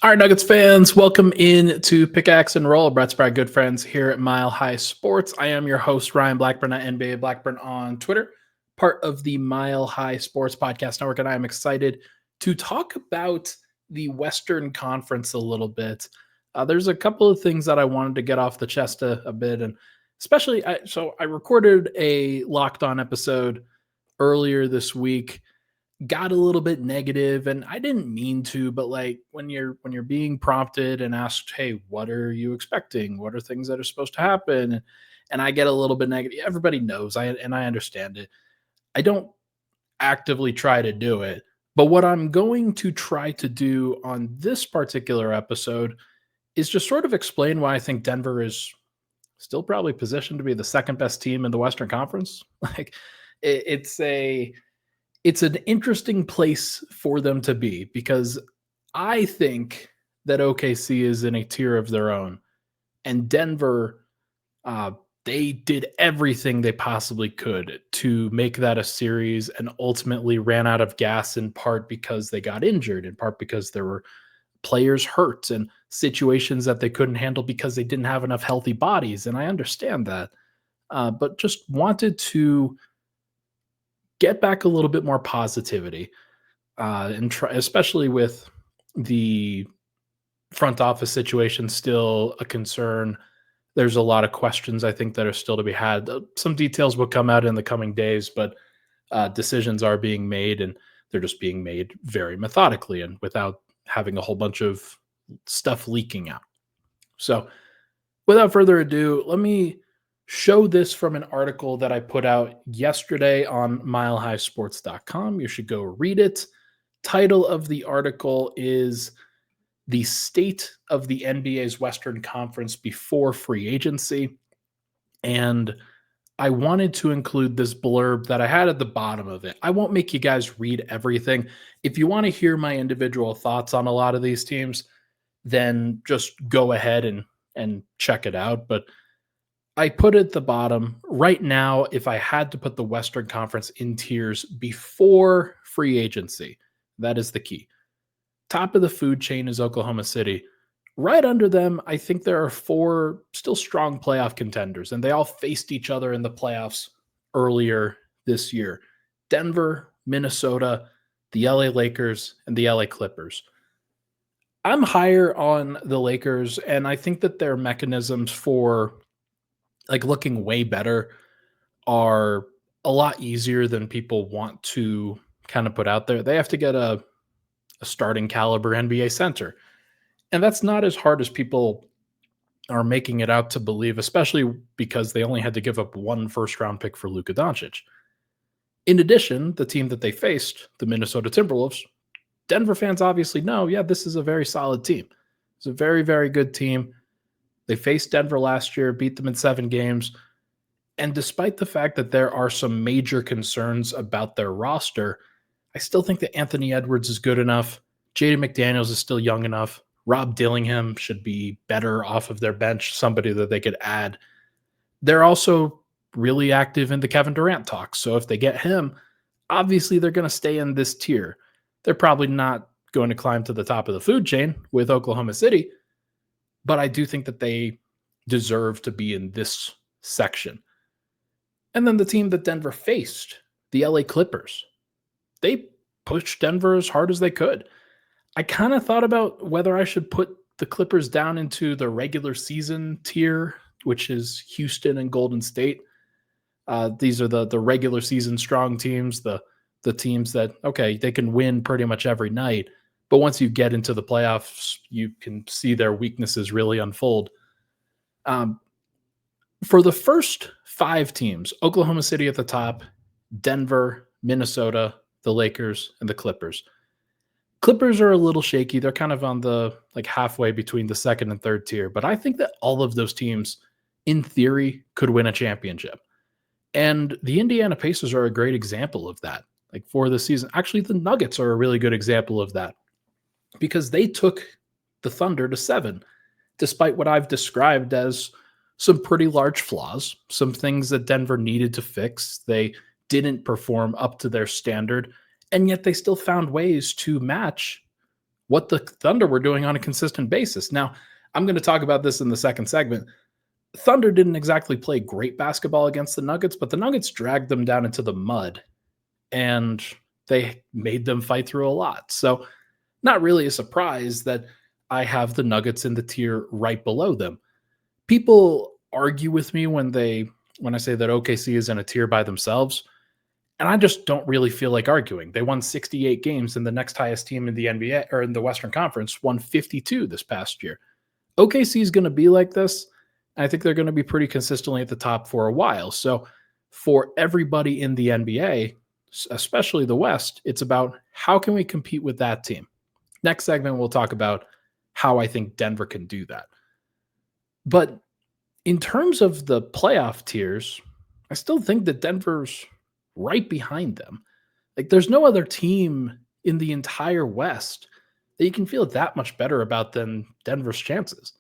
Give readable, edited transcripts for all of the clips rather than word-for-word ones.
All right, Nuggets fans, welcome in to Pickaxe and Roll. Brett Spratt, good friends here at Mile High Sports. I am your host, Ryan Blackburn at NBA Blackburn on Twitter, part of the Mile High Sports Podcast Network, and I am excited to talk about the Western Conference a little bit. There's a couple of things that I wanted to get off the chest a bit, and especially, I recorded a Locked On episode earlier this week, got a little bit negative, and I didn't mean to, but like when you're being prompted and asked, hey, what are you expecting, what are things that are supposed to happen, and I get a little bit negative. Everybody knows, I understand it. I don't actively try to do it, but what I'm going to try to do on this particular episode is just sort of explain why I think Denver is still probably positioned to be the second best team in the Western Conference. Like it's an interesting place for them to be because I think that OKC is in a tier of their own, and Denver, uh, they did everything they possibly could to make that a series, and ultimately ran out of gas in part because they got injured, in part because there were players hurt and situations that they couldn't handle because they didn't have enough healthy bodies, and I understand that, but just wanted to get back a little bit more positivity, and try, especially with the front office situation still a concern. There's a lot of questions I think that are still to be had. Some details will come out in the coming days, but decisions are being made, and they're just being made very methodically and without having a whole bunch of stuff leaking out. So, without further ado, let me show this from an article that I put out yesterday on milehighsports.com. You should go read it. Title of the article is The State of the NBA's Western Conference Before Free Agency. And I wanted to include this blurb that I had at the bottom of it. I won't make you guys read everything. If you want to hear my individual thoughts on a lot of these teams, then just go ahead and check it out. But I put at the bottom right now, if I had to put the Western Conference in tiers before free agency, that is the key. Top of the food chain is Oklahoma City. Right under them, I think there are four still strong playoff contenders, and they all faced each other in the playoffs earlier this year: Denver, Minnesota, the LA Lakers, and the LA Clippers. I'm higher on the Lakers, and I think that their mechanisms for like looking way better are a lot easier than people want to kind of put out there. They have to get a starting caliber NBA center. And that's not as hard as people are making it out to believe, especially because they only had to give up one first round pick for Luka Doncic. In addition, the team that they faced, the Minnesota Timberwolves, Denver fans obviously know, yeah, this is a very solid team. It's a very, very good team. They faced Denver last year, beat them in 7 games. And despite the fact that there are some major concerns about their roster, I still think that Anthony Edwards is good enough. Jaden McDaniels is still young enough. Rob Dillingham should be better off of their bench, somebody that they could add. They're also really active in the Kevin Durant talks. So if they get him, obviously they're going to stay in this tier. They're probably not going to climb to the top of the food chain with Oklahoma City, but I do think that they deserve to be in this section. And then the team that Denver faced, the LA Clippers, they pushed Denver as hard as they could. I kind of thought about whether I should put the Clippers down into the regular season tier, which is Houston and Golden State. These are the regular season strong teams, the teams that, okay, they can win pretty much every night. But once you get into the playoffs, you can see their weaknesses really unfold. For the first 5 teams, Oklahoma City at the top, Denver, Minnesota, the Lakers, and the Clippers. Clippers are a little shaky. They're kind of on the like halfway between the second and third tier, but I think that all of those teams in theory could win a championship. And the Indiana Pacers are a great example of that. Like for the season, actually the Nuggets are a really good example of that because they took the Thunder to 7 despite what I've described as some pretty large flaws, some things that Denver needed to fix. They didn't perform up to their standard, and yet they still found ways to match what the Thunder were doing on a consistent basis. Now, I'm going to talk about this in the second segment. Thunder didn't exactly play great basketball against the Nuggets, but the Nuggets dragged them down into the mud and they made them fight through a lot. So, not really a surprise that I have the Nuggets in the tier right below them. People argue with me when I say that OKC is in a tier by themselves, and I just don't really feel like arguing. They won 68 games, and the next highest team in the NBA or in the Western Conference won 52 this past year. OKC is going to be like this. I think they're going to be pretty consistently at the top for a while. So for everybody in the NBA, especially the West, it's about how can we compete with that team. Next segment, we'll talk about how I think Denver can do that. But in terms of the playoff tiers, I still think that Denver's right behind them. Like, there's no other team in the entire West that you can feel that much better about than Denver's chances.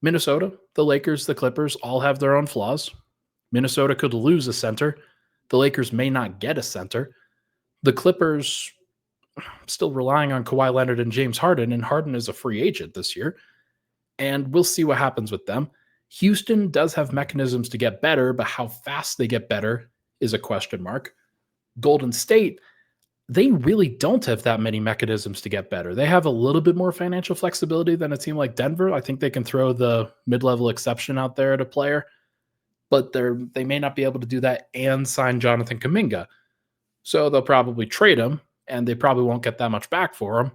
Minnesota, the Lakers, the Clippers all have their own flaws. Minnesota could lose a center. The Lakers may not get a center. The Clippers still relying on Kawhi Leonard and James Harden, and Harden is a free agent this year. And we'll see what happens with them. Houston does have mechanisms to get better, but how fast they get better is a question mark. Golden State, they really don't have that many mechanisms to get better. They have a little bit more financial flexibility than a team like Denver. I think they can throw the mid-level exception out there at a player, but they may not be able to do that and sign Jonathan Kuminga. So they'll probably trade him, and they probably won't get that much back for him,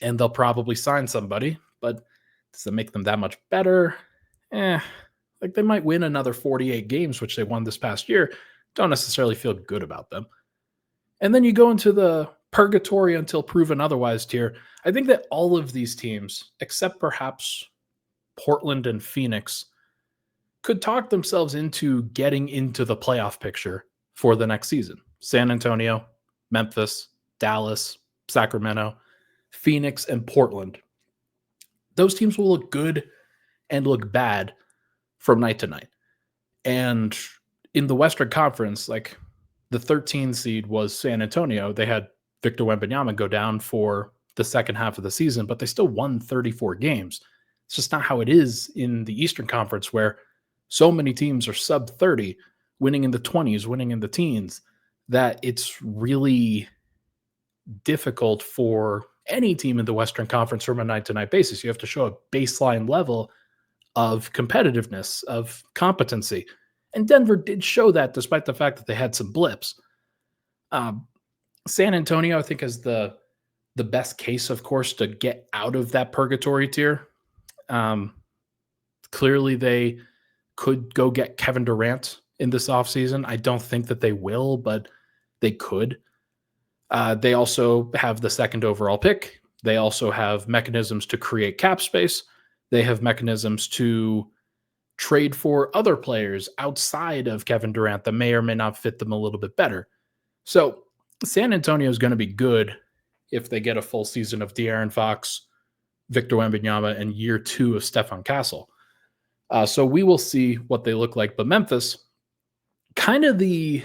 and they'll probably sign somebody, but does it make them that much better? Like, they might win another 48 games, which they won this past year. Don't necessarily feel good about them. And then you go into the purgatory until proven otherwise tier. I think that all of these teams, except perhaps Portland and Phoenix, could talk themselves into getting into the playoff picture for the next season. San Antonio, Memphis, Dallas, Sacramento, Phoenix, and Portland. Those teams will look good and look bad from night to night. And in the Western Conference, like, the 13 seed was San Antonio. They had Victor Wembanyama go down for the second half of the season, but they still won 34 games. It's just not how it is in the Eastern Conference, where so many teams are sub 30, winning in the 20s, winning in the teens, that it's really difficult for any team in the Western Conference from a night-to-night basis. You have to show a baseline level of competitiveness, of competency. And Denver did show that, despite the fact that they had some blips. San Antonio, I think, is the best case, of course, to get out of that purgatory tier. Clearly, they could go get Kevin Durant in this offseason. I don't think that they will, but they could. They also have the second overall pick. They also have mechanisms to create cap space. They have mechanisms to trade for other players outside of Kevin Durant that may or may not fit them a little bit better. So San Antonio is going to be good if they get a full season of De'Aaron Fox, Victor Wembanyama, and year 2 of Stephon Castle. So we will see what they look like. But Memphis, they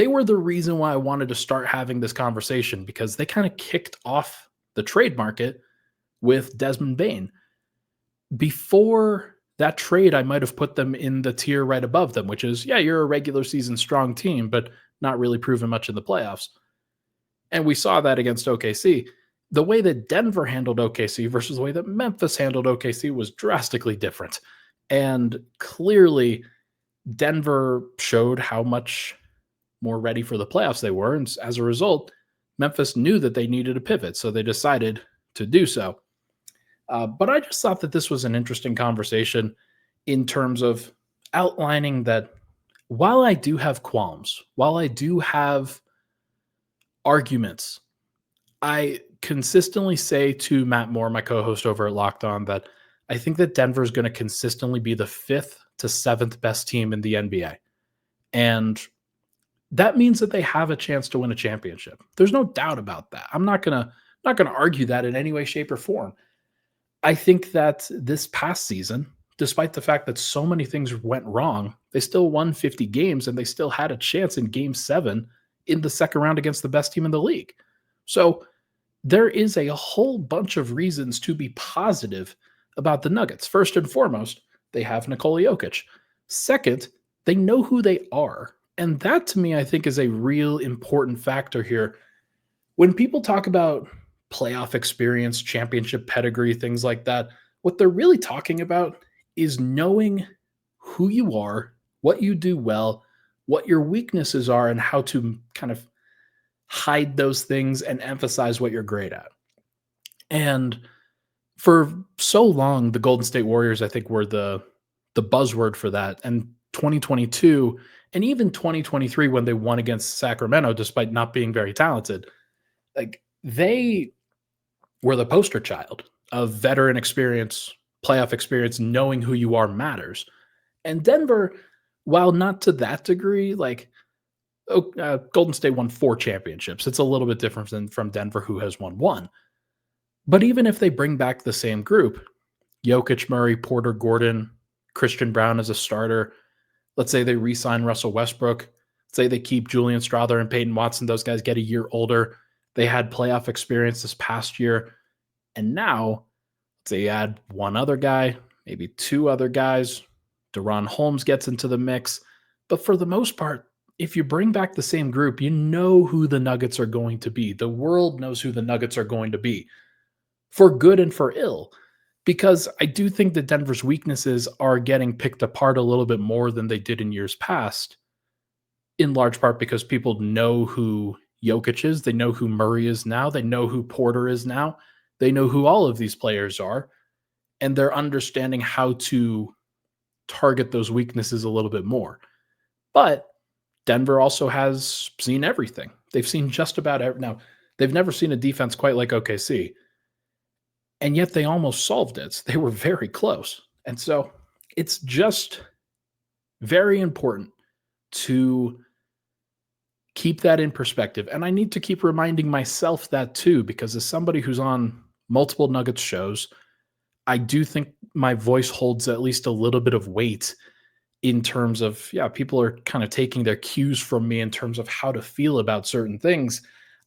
were the reason why I wanted to start having this conversation, because they kind of kicked off the trade market with Desmond Bane. Before that trade, I might have put them in the tier right above them, which is, yeah, you're a regular season strong team, but not really proven much in the playoffs. And we saw that against OKC. The way that Denver handled OKC versus the way that Memphis handled OKC was drastically different. And clearly, Denver showed how much more ready for the playoffs they were. And as a result, Memphis knew that they needed a pivot, so they decided to do so. But I just thought that this was an interesting conversation in terms of outlining that while I do have qualms, while I do have arguments, I consistently say to Matt Moore, my co-host over at Locked On, that I think that Denver is going to consistently be the 5th to 7th best team in the NBA. And that means that they have a chance to win a championship. There's no doubt about that. I'm not going to argue that in any way, shape, or form. I think that this past season, despite the fact that so many things went wrong, they still won 50 games, and they still had a chance in Game 7 in the second round against the best team in the league. So there is a whole bunch of reasons to be positive about the Nuggets. First and foremost, they have Nikola Jokic. Second, they know who they are. And that to me, I think, is a real important factor here. When people talk about playoff experience, championship pedigree, things like that, what they're really talking about is knowing who you are, what you do well, what your weaknesses are, and how to kind of hide those things and emphasize what you're great at. And for so long, the Golden State Warriors, I think, were the buzzword for that. And 2022 and even 2023, when they won against Sacramento, despite not being very talented, like they were the poster child of veteran experience, playoff experience, knowing who you are matters. And Denver, while not to that degree, like Golden State won 4 championships. It's a little bit different than from Denver, who has won one. But even if they bring back the same group, Jokic, Murray, Porter, Gordon, Christian Brown as a starter, let's say they re-sign Russell Westbrook, say they keep Julian Strawther and Peyton Watson, those guys get a year older. They had playoff experience this past year. And now, let's say you add one other guy, maybe two other guys. Deron Holmes gets into the mix. But for the most part, if you bring back the same group, you know who the Nuggets are going to be. The world knows who the Nuggets are going to be, for good and for ill. Because I do think that Denver's weaknesses are getting picked apart a little bit more than they did in years past, in large part because people know who Jokic is. They know who Murray is now. They know who Porter is now. They know who all of these players are. And they're understanding how to target those weaknesses a little bit more. But Denver also has seen everything. They've seen just about every. Now, they've never seen a defense quite like OKC. And yet they almost solved it. They were very close. And so it's just very important to keep that in perspective. And I need to keep reminding myself that too, because as somebody who's on multiple Nuggets shows, I do think my voice holds at least a little bit of weight in terms of, yeah, people are kind of taking their cues from me in terms of how to feel about certain things.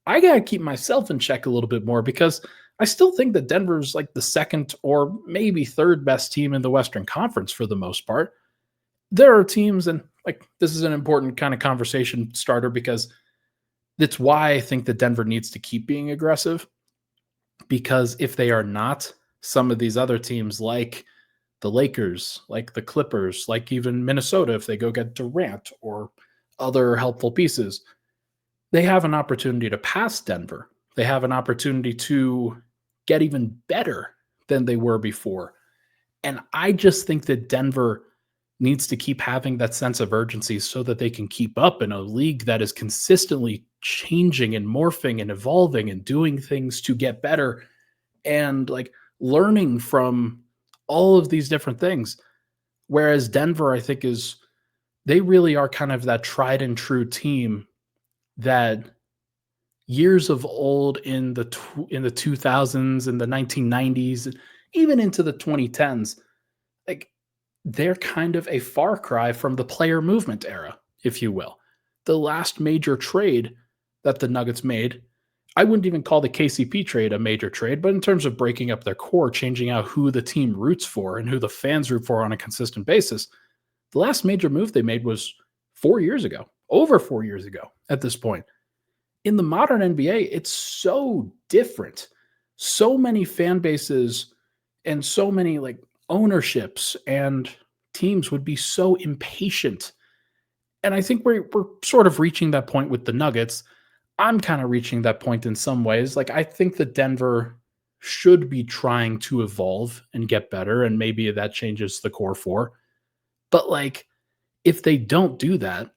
I got to keep myself in check a little bit more because I still think that Denver's like the second or maybe third best team in the Western Conference for the most part. There are teams, and like this is an important kind of conversation starter because that's why I think that Denver needs to keep being aggressive. Because if they are not, some of these other teams like the Lakers, like the Clippers, like even Minnesota, if they go get Durant or other helpful pieces, they have an opportunity to pass Denver. They have an opportunity to get even better than they were before. And I just think that Denver needs to keep having that sense of urgency so that they can keep up in a league that is consistently changing and morphing and evolving and doing things to get better and like learning from all of these different things. Whereas Denver, I think, they really are kind of that tried and true team that years of old in the 2000s and the 1990s, even into the 2010s, like they're kind of a far cry from the player movement era, if you will. The last major trade that the Nuggets made, I wouldn't even call the KCP trade a major trade, but in terms of breaking up their core, changing out who the team roots for and who the fans root for on a consistent basis, the last major move they made was 4 years ago, over 4 years ago at this point. In the modern NBA, it's so different. So many fan bases and so many like ownerships and teams would be so impatient. And I think we're sort of reaching that point with the Nuggets. I'm kind of reaching that point in some ways. Like I think that Denver should be trying to evolve and get better, and maybe that changes the core four. But like if they don't do that,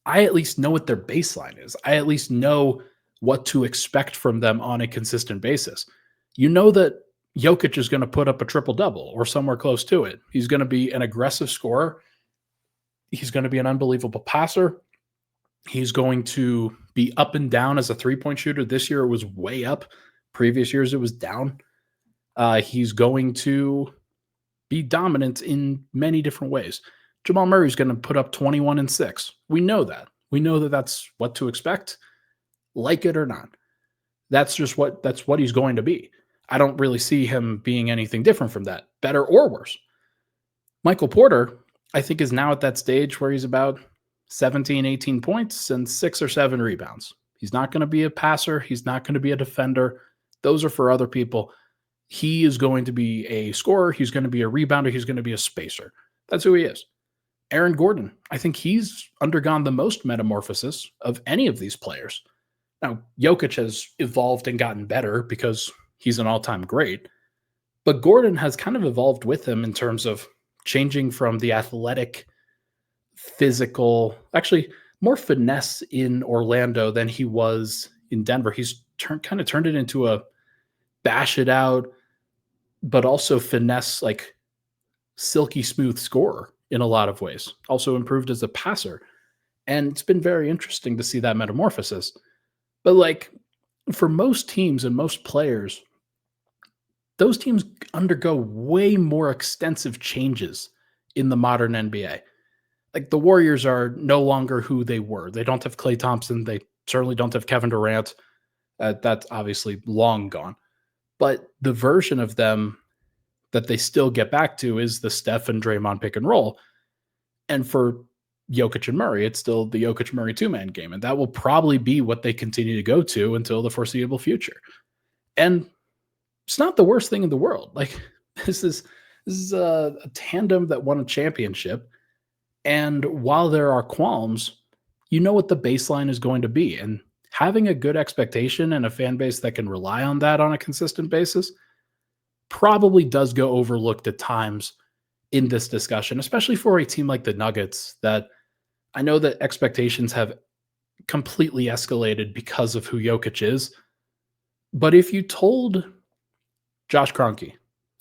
I at least know what their baseline is. I at least know what to expect from them on a consistent basis. You know that Jokic is going to put up a triple double or somewhere close to it. He's going to be an aggressive scorer. He's going to be an unbelievable passer. He's going to be up and down as a three-point shooter. This year it was way up. Previous years it was down. He's going to be dominant in many different ways. Jamal Murray is going to put up 21 and 6. We know that. We know that that's what to expect, like it or not. That's what he's going to be. I don't really see him being anything different from that, better or worse. Michael Porter, I think, is now at that stage where he's about 17, 18 points and 6 or 7 rebounds. He's not going to be a passer. He's not going to be a defender. Those are for other people. He is going to be a scorer. He's going to be a rebounder. He's going to be a spacer. That's who he is. Aaron Gordon, I think he's undergone the most metamorphosis of any of these players. Now, Jokic has evolved and gotten better because he's an all-time great, but Gordon has kind of evolved with him in terms of changing from the athletic, physical, actually more finesse in Orlando than he was in Denver. He's kind of turned it into a bash it out, but also finesse, like silky smooth scorer in a lot of ways. Also improved as a passer. And it's been very interesting to see that metamorphosis. But like for most teams and most players, those teams undergo way more extensive changes in the modern NBA. Like the Warriors are no longer who they were. They don't have Klay Thompson. They certainly don't have Kevin Durant. That's obviously long gone. But the version of them that they still get back to is the Steph and Draymond pick and roll. And for Jokic and Murray, it's still the Jokic Murray two-man game. And that will probably be what they continue to go to until the foreseeable future. And it's not the worst thing in the world. Like this is a tandem that won a championship. And while there are qualms, you know what the baseline is going to be. And having a good expectation and a fan base that can rely on that on a consistent basis probably does go overlooked at times in this discussion, especially for a team like the Nuggets that I know that expectations have completely escalated because of who Jokic is. But if you told Josh Kroenke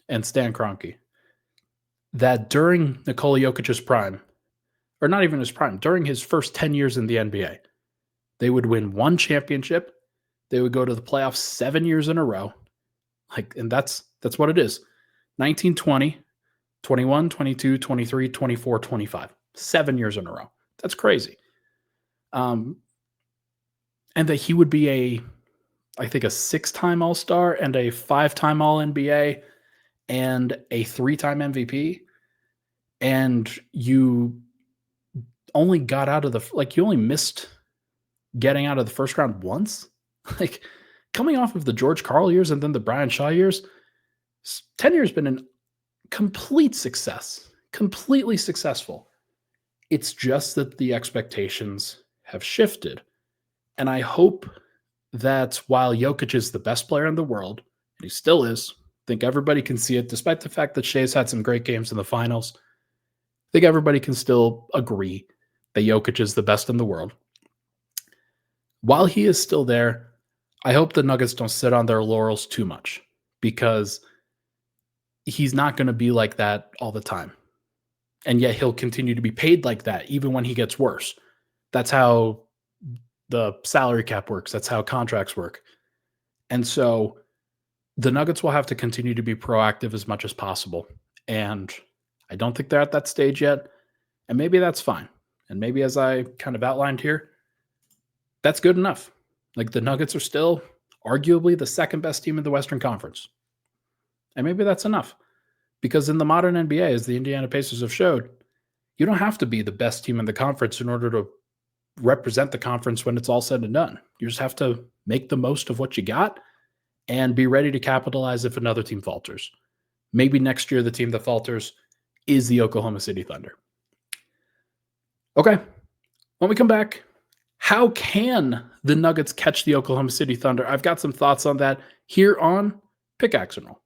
and Stan Kroenke that during Nikola Jokic's prime, or not even his prime, during his first 10 years in the NBA, they would win one championship, they would go to the playoffs 7 years in a row, and that's what it is. 1920, 21, 22, 23, 24, 25. 7 years in a row. That's crazy. And that he would be I think a 6-time All-Star and a 5-time All-NBA and a 3-time MVP. And you only got out of you only missed getting out of the first round once. Like coming off of the George Karl years and then the Brian Shaw years, 10 years been an complete success, completely successful. It's just that the expectations have shifted. And I hope that while Jokic is the best player in the world, and he still is, I think everybody can see it, despite the fact that Shea's had some great games in the finals. I think everybody can still agree that Jokic is the best in the world. While he is still there, I hope the Nuggets don't sit on their laurels too much because he's not going to be like that all the time. And yet he'll continue to be paid like that even when he gets worse. That's how the salary cap works. That's how contracts work. And so the Nuggets will have to continue to be proactive as much as possible. And I don't think they're at that stage yet. And maybe that's fine. And maybe as I kind of outlined here, that's good enough. Like the Nuggets are still arguably the second best team in the Western Conference. And maybe that's enough. Because in the modern NBA, as the Indiana Pacers have showed, you don't have to be the best team in the conference in order to represent the conference when it's all said and done. You just have to make the most of what you got and be ready to capitalize if another team falters. Maybe next year the team that falters is the Oklahoma City Thunder. Okay, when we come back, how can the Nuggets catch the Oklahoma City Thunder? I've got some thoughts on that here on Pickaxe and Roll.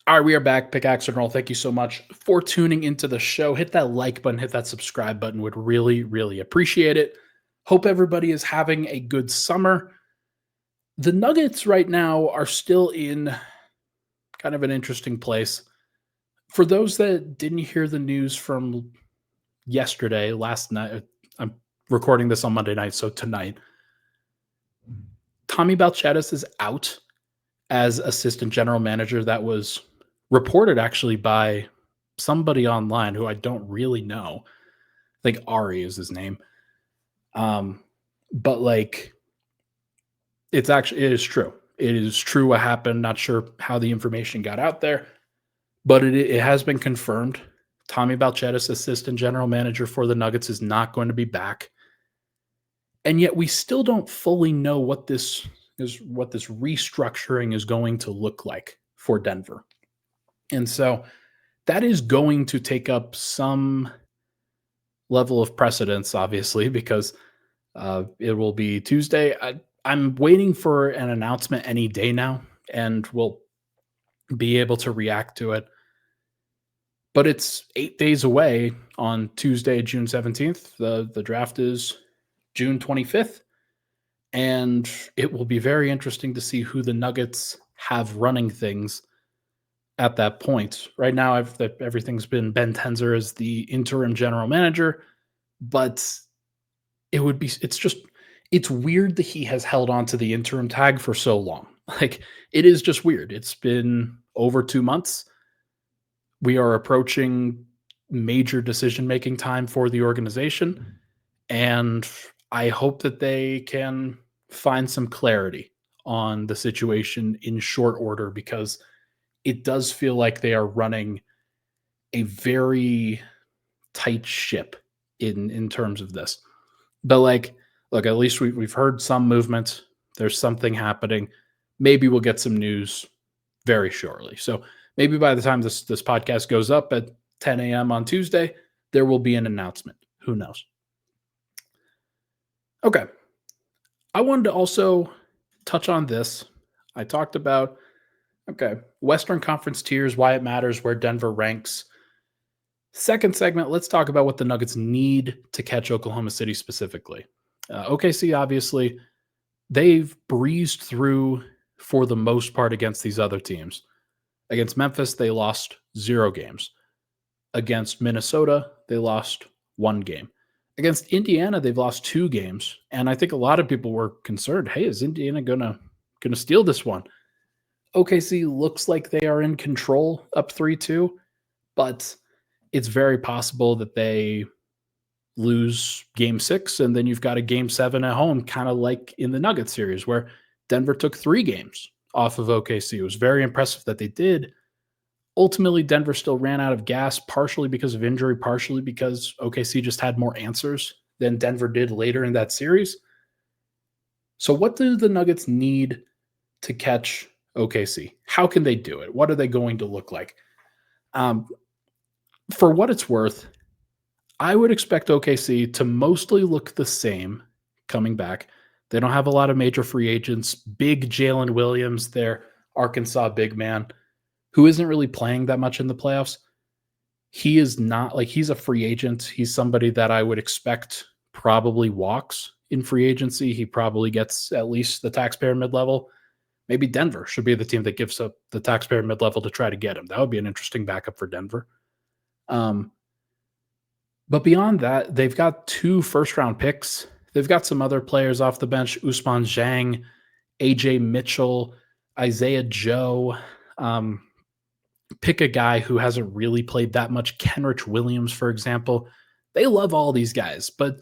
All right, we are back. Pickaxe and Roll. Thank you so much for tuning into the show. Hit that like button, hit that subscribe button. Would really, really appreciate it. Hope everybody is having a good summer. The Nuggets right now are still in kind of an interesting place. For those that didn't hear the news from yesterday, last night, I'm recording this on Monday night, so tonight, Tommy Balcetis is out as assistant general manager. That was reported actually by somebody online who I don't really know. I think Ari is his name. But like it is true. It is true what happened. Not sure how the information got out there, but it has been confirmed. Tommy Balchettis, assistant general manager for the Nuggets, is not going to be back. And yet we still don't fully know what this restructuring is going to look like for Denver. And so that is going to take up some level of precedence, obviously, because it will be Tuesday. I'm waiting for an announcement any day now, and we'll be able to react to it. But it's 8 days away on Tuesday, June 17th. The draft is June 25th, and it will be very interesting to see who the Nuggets have running things at that point. Right now, everything's been Ben Tenzer as the interim general manager, but it's weird that he has held on to the interim tag for so long. Like, it is just weird. It's been over 2 months. We are approaching major decision-making time for the organization, and I hope that they can find some clarity on the situation in short order, because it does feel like they are running a very tight ship in terms of this. But like, look, at least we've heard some movement. There's something happening. Maybe we'll get some news very shortly. So maybe by the time this podcast goes up at 10 a.m. on Tuesday, there will be an announcement. Who knows? Okay. I wanted to also touch on this. I talked about, Western Conference tiers, why it matters, where Denver ranks. Second segment, let's talk about what the Nuggets need to catch Oklahoma City specifically. OKC, obviously, they've breezed through for the most part against these other teams. Against Memphis, they lost 0 games. Against Minnesota, they lost 1 game. Against Indiana, they've lost 2 games. And I think a lot of people were concerned, hey, is Indiana gonna steal this one? OKC looks like they are in control, up 3-2, but it's very possible that they lose game 6, and then you've got a game 7 at home, kind of like in the Nuggets series where Denver took 3 games off of OKC. It was very impressive that they did. Ultimately, Denver still ran out of gas, partially because of injury, partially because OKC just had more answers than Denver did later in that series. So what do the Nuggets need to catch OKC? How can they do it? What are they going to look like? For what it's worth, I would expect OKC to mostly look the same coming back. They don't have a lot of major free agents. Big Jalen Williams, their Arkansas big man, who isn't really playing that much in the playoffs. He is not he's a free agent. He's somebody that I would expect probably walks in free agency. He probably gets at least the taxpayer mid-level. Maybe Denver should be the team that gives up the taxpayer mid-level to try to get him. That would be an interesting backup for Denver. But beyond that, they've got 2 first-round picks. They've got some other players off the bench, Ousmane Dieng, AJ Mitchell, Isaiah Joe. Pick a guy who hasn't really played that much, Kenrich Williams, for example. They love all these guys, but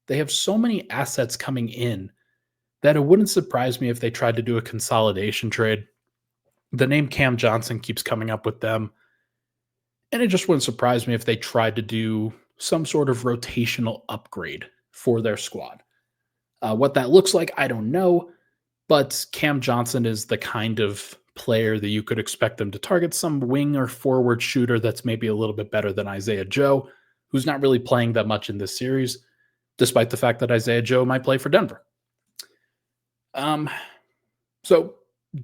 they have so many assets coming in that it wouldn't surprise me if they tried to do a consolidation trade. The name Cam Johnson keeps coming up with them, and it just wouldn't surprise me if they tried to do some sort of rotational upgrade for their squad. What that looks like, I don't know, but Cam Johnson is the kind of player that you could expect them to target, some wing or forward shooter that's maybe a little bit better than Isaiah Joe, who's not really playing that much in this series, despite the fact that Isaiah Joe might play for Denver. So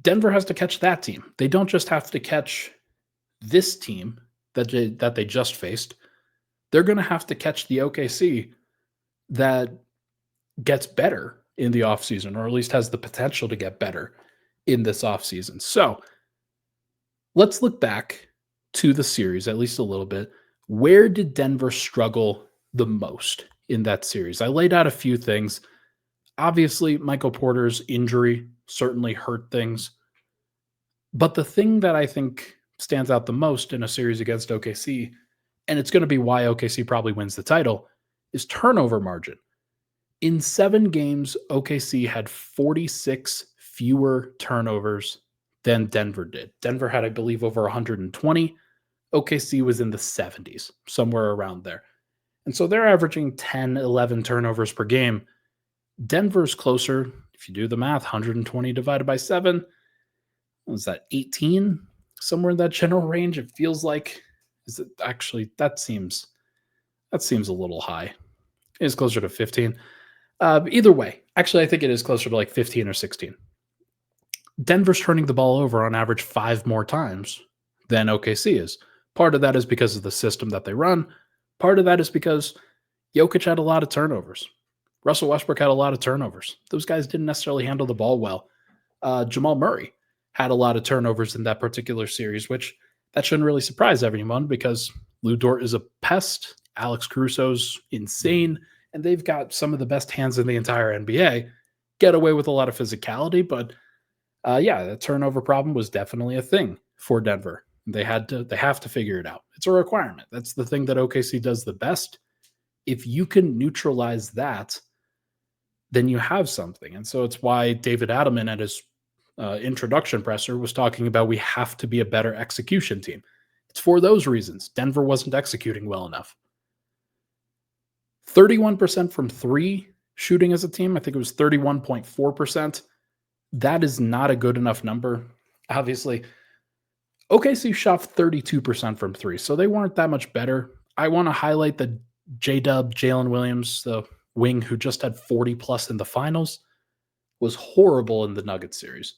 Denver has to catch that team. They don't just have to catch this team that they just faced. They're going to have to catch the OKC that gets better in the offseason, or at least has the potential to get better in this offseason. So let's look back to the series, at least a little bit. Where did Denver struggle the most in that series? I laid out a few things. Obviously, Michael Porter's injury certainly hurt things. But the thing that I think stands out the most in a series against OKC, and it's going to be why OKC probably wins the title, is turnover margin. In 7 games, OKC had 46 fewer turnovers than Denver did. Denver had, I believe, over 120. OKC was in the 70s, somewhere around there. And so they're averaging 10, 11 turnovers per game. Denver's closer. If you do the math, 120 divided by 7, what was that, 18? Somewhere in that general range. It feels like, is it actually, that seems a little high. It's closer to 15. Either way, actually, I think it is closer to like 15 or 16. Denver's turning the ball over on average 5 more times than OKC is. Part of that is because of the system that they run. Part of that is because Jokic had a lot of turnovers. Russell Westbrook had a lot of turnovers. Those guys didn't necessarily handle the ball well. Jamal Murray had a lot of turnovers in that particular series, which that shouldn't really surprise everyone because Lou Dort is a pest. Alex Caruso's insane. And they've got some of the best hands in the entire NBA. Get away with a lot of physicality, but the turnover problem was definitely a thing for Denver. They have to figure it out. It's a requirement. That's the thing that OKC does the best. If you can neutralize that, then you have something. And so it's why David Adelman at his introduction presser was talking about we have to be a better execution team. It's for those reasons. Denver wasn't executing well enough. 31% from 3 shooting as a team. I think it was 31.4%. That is not a good enough number. Obviously, OKC shot 32% from 3, so they weren't that much better. I want to highlight the J-Dub, Jalen Williams, the wing who just had 40-plus in the finals, was horrible in the Nuggets series.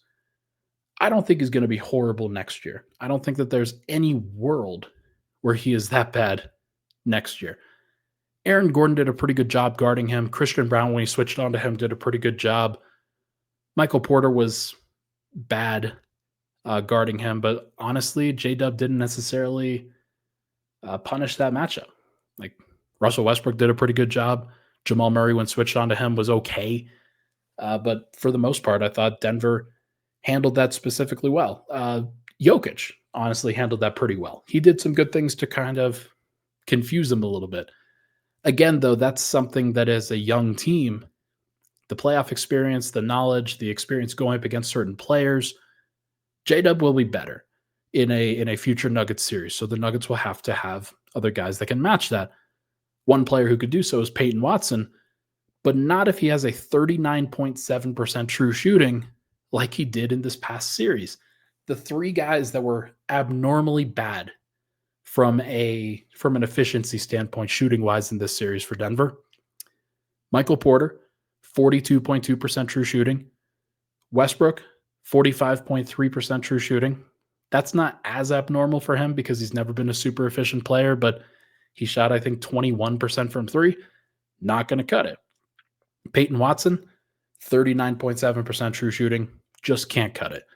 I don't think he's going to be horrible next year. I don't think that there's any world where he is that bad next year. Aaron Gordon did a pretty good job guarding him. Christian Brown, when he switched onto him, did a pretty good job. Michael Porter was bad guarding him, but honestly, J-Dub didn't necessarily punish that matchup. Like Russell Westbrook did a pretty good job. Jamal Murray, when switched onto him, was okay. But for the most part, I thought Denver handled that specifically well. Jokic honestly handled that pretty well. He did some good things to kind of confuse him a little bit. Again, though, that's something that as a young team, the playoff experience, the knowledge, the experience going up against certain players, J-Dub will be better in a future Nuggets series. So the Nuggets will have to have other guys that can match that. One player who could do so is Peyton Watson, but not if he has a 39.7% true shooting like he did in this past series. The 3 guys that were abnormally bad from an efficiency standpoint, shooting-wise in this series for Denver: Michael Porter, 42.2% true shooting. Westbrook, 45.3% true shooting. That's not as abnormal for him because he's never been a super efficient player, but he shot, I think, 21% from 3. Not going to cut it. Peyton Watson, 39.7% true shooting. Just can't cut it.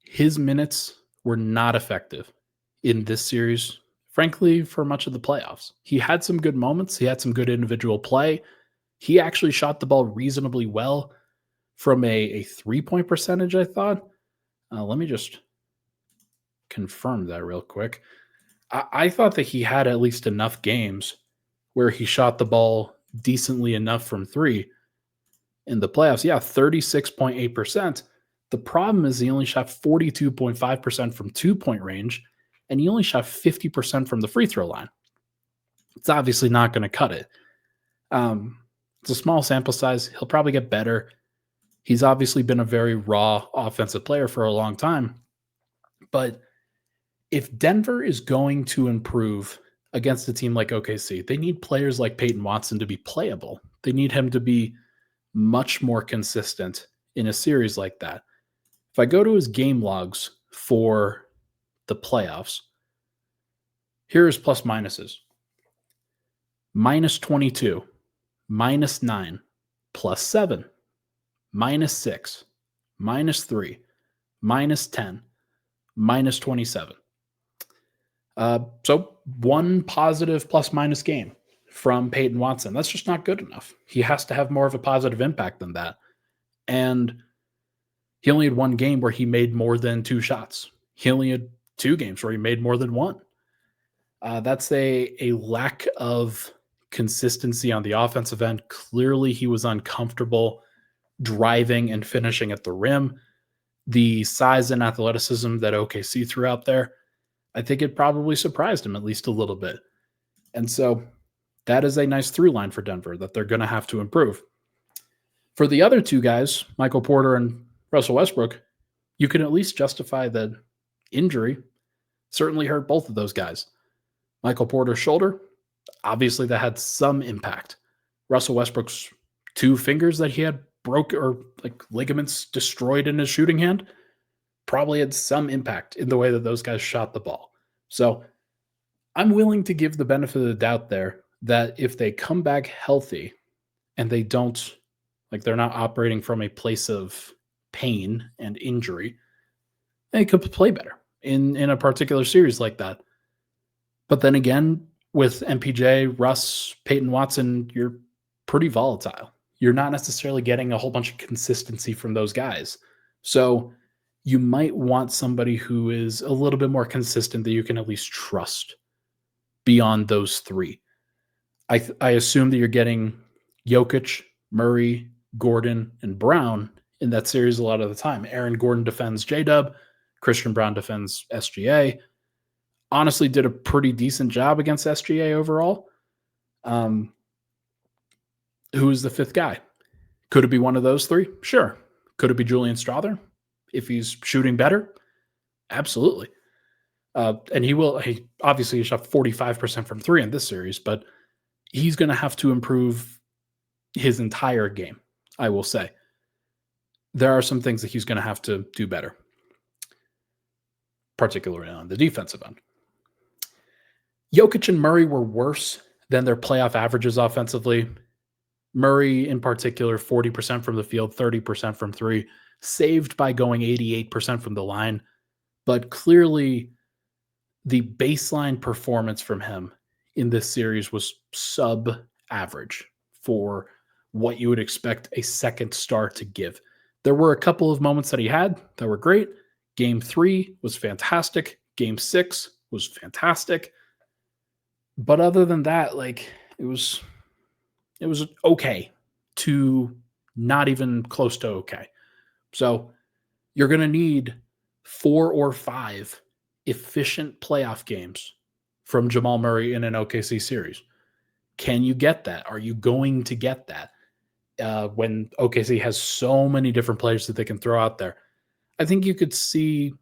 His minutes were not effective in this series, frankly, for much of the playoffs. He had some good moments. He had some good individual play. He actually shot the ball reasonably well from a 3-point percentage, I thought. Let me just confirm that real quick. I thought that he had at least enough games where he shot the ball decently enough from 3 in the playoffs. Yeah, 36.8%. The problem is he only shot 42.5% from 2-point range, and he only shot 50% from the free throw line. It's obviously not going to cut it. It's a small sample size. He'll probably get better. He's obviously been a very raw offensive player for a long time. But if Denver is going to improve against a team like OKC, they need players like Peyton Watson to be playable. They need him to be much more consistent in a series like that. If I go to his game logs for the playoffs, here are his plus minuses. -22, -9, +7, -6, -3, -10, -27. So one positive plus-minus game from Peyton Watson. That's just not good enough. He has to have more of a positive impact than that. And he only had one game where he made more than 2 shots. He only had 2 games where he made more than one. That's a lack of consistency on the offensive end. Clearly, he was uncomfortable driving and finishing at the rim. The size and athleticism that OKC threw out there, I think it probably surprised him at least a little bit. And so that is a nice through line for Denver that they're going to have to improve. For the other 2 guys, Michael Porter and Russell Westbrook, you can at least justify that injury certainly hurt both of those guys. Michael Porter's shoulder, obviously that had some impact. Russell Westbrook's 2 fingers that he had broke or like ligaments destroyed in his shooting hand probably had some impact in the way that those guys shot the ball. So I'm willing to give the benefit of the doubt there that if they come back healthy and they don't, like they're not operating from a place of pain and injury, they could play better in a particular series like that. But then again, with MPJ, Russ, Peyton Watson, you're pretty volatile. You're not necessarily getting a whole bunch of consistency from those guys. So you might want somebody who is a little bit more consistent that you can at least trust beyond those 3. I assume that you're getting Jokic, Murray, Gordon, and Brown in that series a lot of the time. Aaron Gordon defends J-Dub. Christian Brown defends SGA. Honestly, did a pretty decent job against SGA overall. Who is the 5th guy? Could it be one of those 3? Sure. Could it be Julian Strawther if he's shooting better? Absolutely. And he obviously shot 45% from 3 in this series, but he's going to have to improve his entire game, I will say. There are some things that he's going to have to do better, particularly on the defensive end. Jokic and Murray were worse than their playoff averages offensively. Murray, in particular, 40% from the field, 30% from 3, saved by going 88% from the line. But clearly, the baseline performance from him in this series was sub-average for what you would expect a second star to give. There were a couple of moments that he had that were great. Game 3 was fantastic. Game 6 was fantastic. But other than that, like it was okay to not even close to okay. So you're going to need 4 or 5 efficient playoff games from Jamal Murray in an OKC series. Can you get that? Are you going to get that when OKC has so many different players that they can throw out there? I think you could see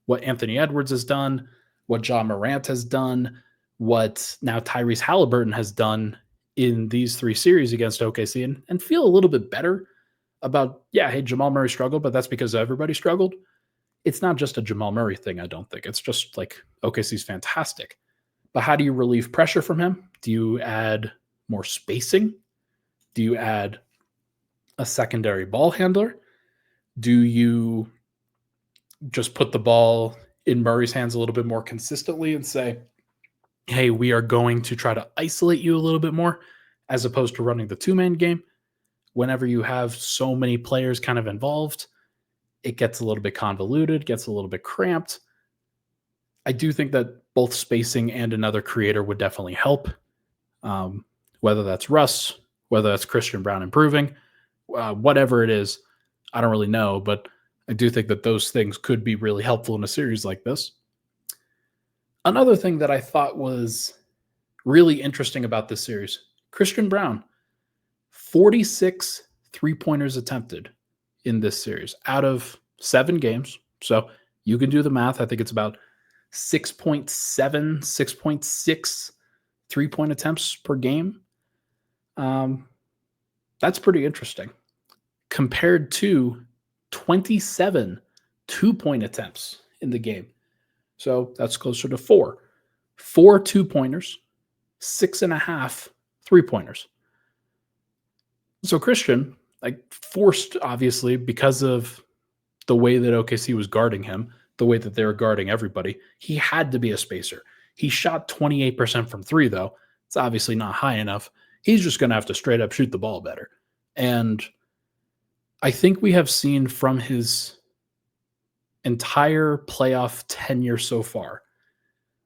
what Anthony Edwards has done, what John Morant has done, what now Tyrese Halliburton has done in these 3 series against OKC and feel a little bit better about, hey, Jamal Murray struggled, but that's because everybody struggled. It's not just a Jamal Murray thing, I don't think. It's just like OKC's fantastic. But how do you relieve pressure from him? Do you add more spacing? Do you add a secondary ball handler? Do you just put the ball in Murray's hands a little bit more consistently and say, hey, we are going to try to isolate you a little bit more as opposed to running the 2-man game? Whenever you have so many players kind of involved, it gets a little bit convoluted, gets a little bit cramped. I do think that both spacing and another creator would definitely help. Whether that's Russ, whether that's Christian Brown improving, whatever it is, I don't really know, but I do think that those things could be really helpful in a series like this. Another thing that I thought was really interesting about this series, Christian Brown, 46 3-pointers attempted in this series out of 7 games. So you can do the math. I think it's about 6.7, 6.6 3-point attempts per game. That's pretty interesting compared to 27 2-point attempts in the game. So that's closer to 4 2-pointers, 6.5 3-pointers. So Christian, forced, obviously, because of the way that OKC was guarding him, the way that they were guarding everybody, he had to be a spacer. He shot 28% from 3, though. It's obviously not high enough. He's just going to have to straight up shoot the ball better. And I think we have seen from his entire playoff tenure so far,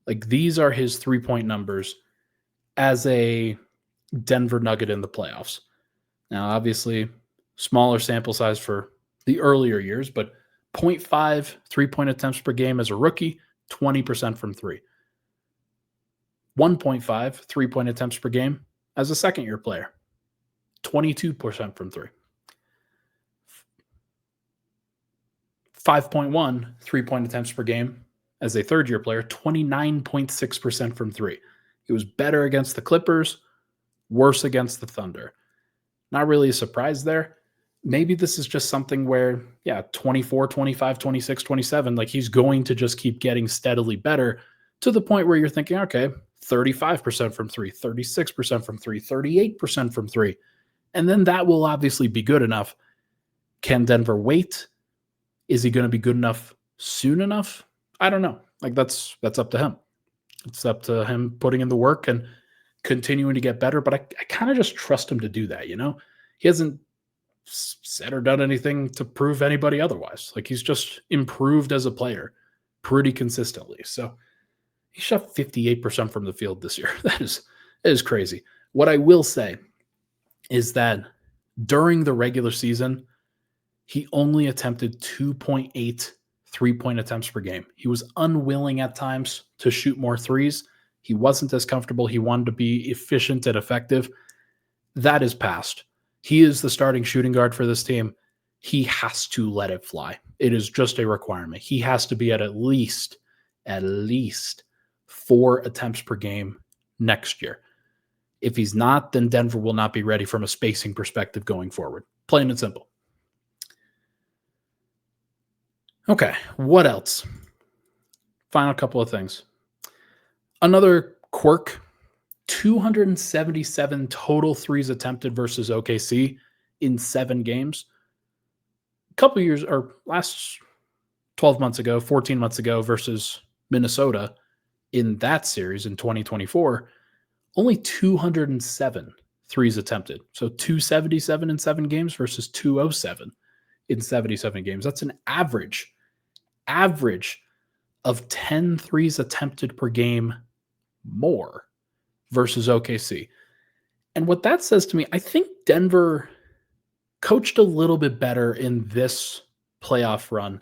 like these are his 3-point numbers as a Denver Nugget in the playoffs. Now, obviously, smaller sample size for the earlier years, but 0.5 3-point attempts per game as a rookie, 20% from three. 1.5 3-point attempts per game as a second year player, 22% from three. 5.1 3-point attempts per game as a third year player, 29.6% from three. He was better against the Clippers, worse against the Thunder. Not really a surprise there. Maybe this is just something where, 24, 25, 26, 27, like he's going to just keep getting steadily better to the point where you're thinking, okay, 35% from three, 36% from three, 38% from three. And then that will obviously be good enough. Can Denver wait? Is he going to be good enough soon enough? I don't know. Like that's up to him. It's up to him putting in the work and continuing to get better. But I kind of just trust him to do that. He hasn't said or done anything to prove anybody otherwise. Like he's just improved as a player pretty consistently. So he shot 58% from the field this year. That is crazy. What I will say is that during the regular season, he only attempted 2.8 3-point attempts per game. He was unwilling at times to shoot more threes. He wasn't as comfortable. He wanted to be efficient and effective. That is past. He is the starting shooting guard for this team. He has to let it fly. It is just a requirement. He has to be at least 4 attempts per game next year. If he's not, then Denver will not be ready from a spacing perspective going forward. Plain and simple. Okay, what else? Final couple of things. Another quirk, 277 total threes attempted versus OKC in 7 games. A couple years, or last 12 months ago, 14 months ago versus Minnesota in that series in 2024, only 207 threes attempted. So 277 in 7 games versus 207 in 77 games. That's an average of 10 threes attempted per game more versus OKC. And what that says to me, I think Denver coached a little bit better in this playoff run.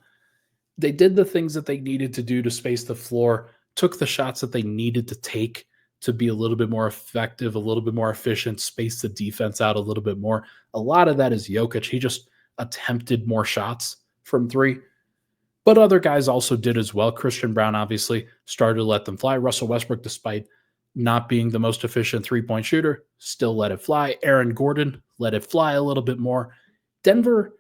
They did the things that they needed to do to space the floor, took the shots that they needed to take to be a little bit more effective, a little bit more efficient, space the defense out a little bit more. A lot of that is Jokic. He just attempted more shots from three. But other guys also did as well. Christian Brown obviously started to let them fly. Russell Westbrook, despite not being the most efficient 3-point shooter, still let it fly. Aaron Gordon let it fly a little bit more. Denver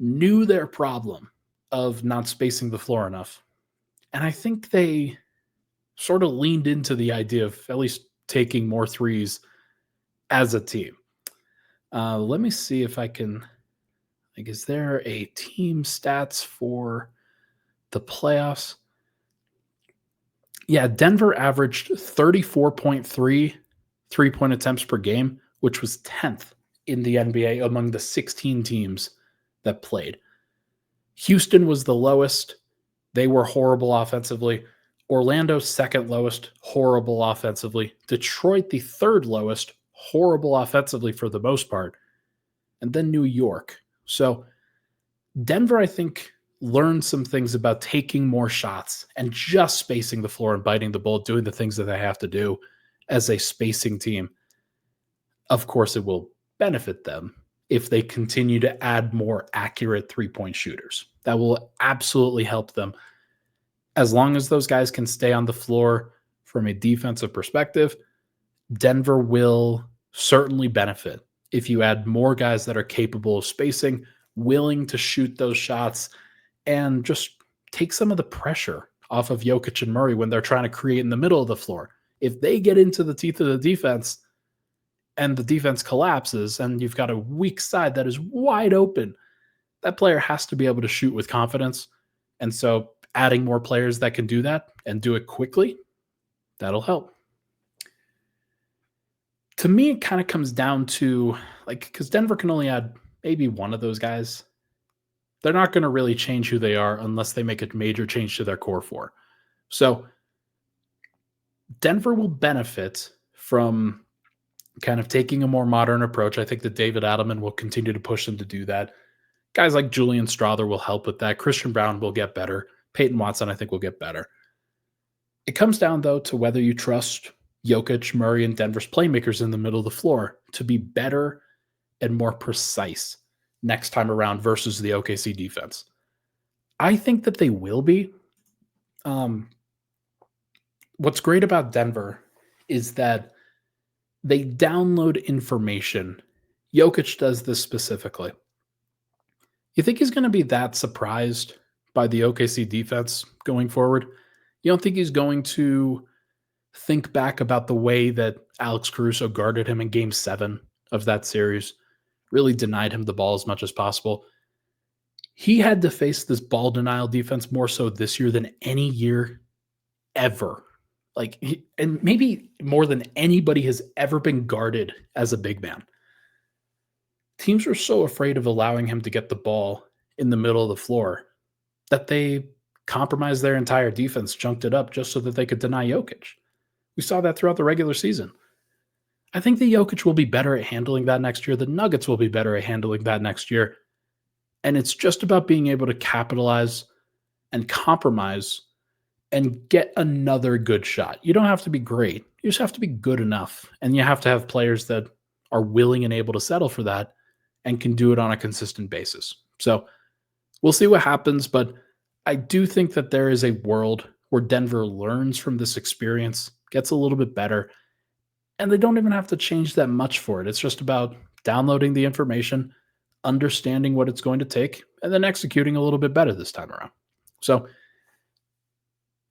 knew their problem of not spacing the floor enough. And I think they sort of leaned into the idea of at least taking more threes as a team. Let me see if I can, is there a team stats for the playoffs? Yeah, Denver averaged 34.3 3-point attempts per game, which was 10th in the NBA among the 16 teams that played. Houston was the lowest. They were horrible offensively. Orlando, second lowest, horrible offensively. Detroit, the third lowest, horrible offensively for the most part. And then New York. So Denver, I think, learned some things about taking more shots and just spacing the floor and biting the bullet, doing the things that they have to do as a spacing team. Of course, it will benefit them if they continue to add more accurate 3-point shooters. That will absolutely help them. As long as those guys can stay on the floor from a defensive perspective, Denver will certainly benefit if you add more guys that are capable of spacing, willing to shoot those shots, and just take some of the pressure off of Jokic and Murray when they're trying to create in the middle of the floor. If they get into the teeth of the defense and the defense collapses and you've got a weak side that is wide open, that player has to be able to shoot with confidence. And so adding more players that can do that and do it quickly, that'll help. To me, it kind of comes down to, because Denver can only add maybe one of those guys. They're not going to really change who they are unless they make a major change to their core four. So Denver will benefit from kind of taking a more modern approach. I think that David Adelman will continue to push them to do that. Guys like Julian Strother will help with that. Christian Brown will get better. Peyton Watson, I think, will get better. It comes down, though, to whether you trust Jokic, Murray, and Denver's playmakers in the middle of the floor to be better and more precise next time around versus the OKC defense. I think that they will be. What's great about Denver is that they download information. Jokic does this specifically. You think he's going to be that surprised by the OKC defense going forward? You don't think he's going to think back about the way that Alex Caruso guarded him in Game 7 of that series, really denied him the ball as much as possible? He had to face this ball denial defense more so this year than any year ever. And maybe more than anybody has ever been guarded as a big man. Teams were so afraid of allowing him to get the ball in the middle of the floor that they compromised their entire defense, chunked it up just so that they could deny Jokic. We saw that throughout the regular season. I think the Jokic will be better at handling that next year. The Nuggets will be better at handling that next year. And it's just about being able to capitalize and compromise and get another good shot. You don't have to be great. You just have to be good enough. And you have to have players that are willing and able to settle for that and can do it on a consistent basis. So we'll see what happens, but I do think that there is a world where Denver learns from this experience, gets a little bit better, and they don't even have to change that much for it. It's just about downloading the information, understanding what it's going to take, and then executing a little bit better this time around. So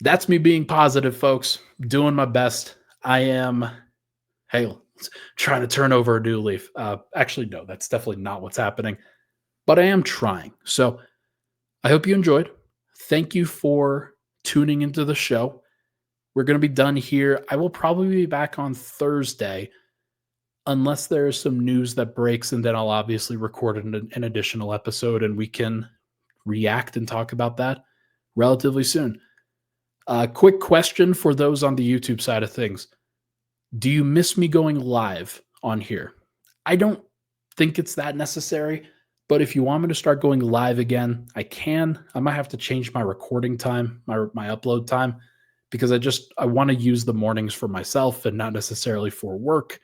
that's me being positive, folks, doing my best. I am, trying to turn over a new leaf. Actually, no, that's definitely not what's happening, but I am trying. So I hope you enjoyed. Thank you for tuning into the show. We're going to be done here. I will probably be back on Thursday unless there is some news that breaks, and then I'll obviously record an additional episode and we can react and talk about that relatively soon. Quick question for those on the YouTube side of things. Do you miss me going live on here? I don't think it's that necessary, but if you want me to start going live again, I can. I might have to change my recording time, my upload time, because I want to use the mornings for myself and not necessarily for work.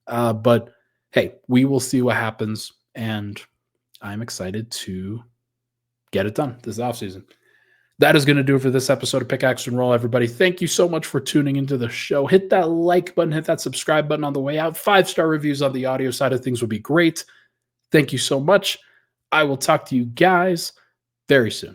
But hey, we will see what happens, and I'm excited to get it done this offseason. That is going to do it for this episode of Pickaxe and Roll, everybody. Thank you so much for tuning into the show. Hit that like button, hit that subscribe button on the way out. 5-star reviews on the audio side of things would be great. Thank you so much. I will talk to you guys very soon.